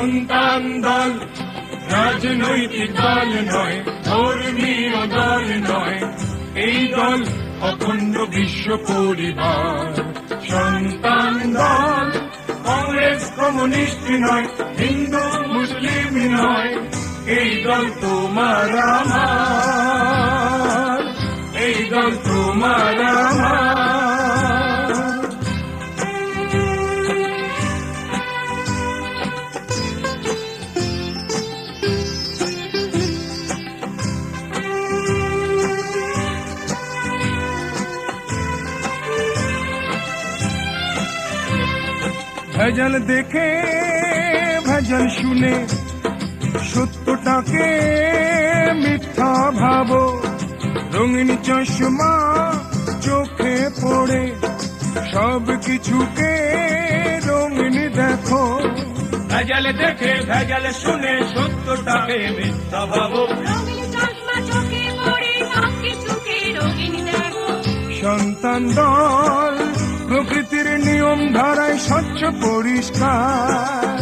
সন্তান দল রাজনৈতিক দল নয়, ধর্মীয় দল নয়, এই দল অখণ্ড বিশ্ব পরিবার। সন্তান দল কংগ্রেস কমিউনিস্ট নয়, হিন্দু মুসলিম নয়, এই দল তোমার আমার, এই দল তোমার আমার। ভেজাল দেখে ভেজাল শুনে সত্যটাকে মিথ্যা ভাবো, রঙিন চশমা চোখে পড়ে সব কিছুকে রঙিন দেখো। ভেজাল দেখে ভেজাল শুনে সত্যটাকে মিথ্যা ভাবো, রঙিন চশমা চোখে পড়ে সব কিছুকে রঙিন দেখো। সন্তান দল প্রকৃতির নিয়ম ধারায় স্বচ্ছ পরিষ্কার,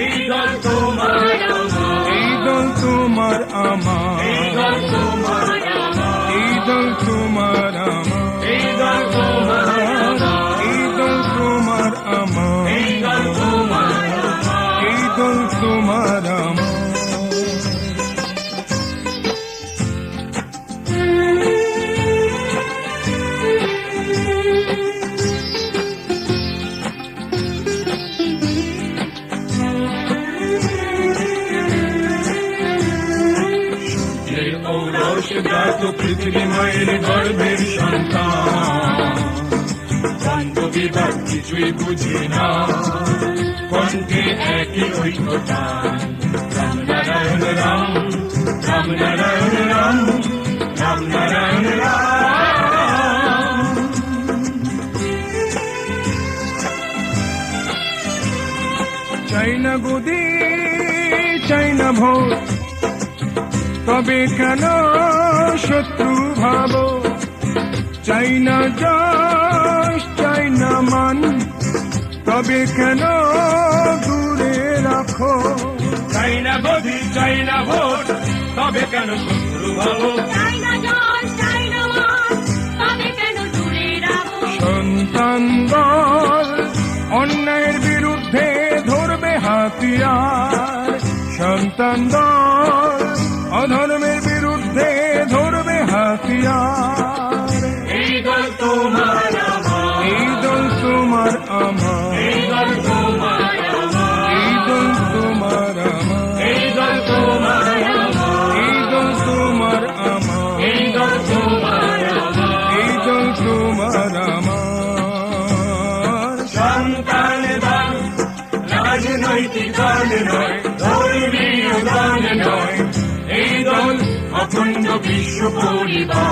এই দল তোমার আমার, এই দল তোমার আমার, এই দল তোমার আমার, এই দল তোমার আমার, এই দল তোমার আমার, এই দল তোমার আমার, এই দল তোমার আমার। এই দল তোমার আমার। ঔরসজাত পৃথিবী মায়ের গর্ভের সন্তান, বান্ধবীবাদ কিছুই বুঝি না, কণ্ঠে একই ঐক্যতান। রাম নারায়ণ রাম, রাম নারায়ণ রাম, রাম নারায়ণ রাম। চাই না গদি চাই না ভোট, তবে কেন শত্রু ভাবো, চাই না যশ চাই না মান, তবে কেন দূরে রাখো। চাই না গদি চাই না ভোট, তবে কেন শত্রু ভাবো, চাই না জল চাই না মান, তবে কেন দূরে রাখো। সন্তান দল অন্যায়ের বিরুদ্ধে ধরবে হাতিয়ার, সন্তান দল অধর্মের বিরুদ্ধে ধরবে হাতিয়ার। এই দল তোমার আমার, এই দল তোমার আমার, এই দল তোমার আমার, এই দল তোমার আমার, এই দল তোমার আমার, এই দল তোমার আমার, এই দল তোমার আমার। এই দল তোমার আমার। সন্তান দল রাজনৈতিক দল নয়, ধর্মীয় দল নয়, এই দল অখণ্ড বিশ্ব পরিবার।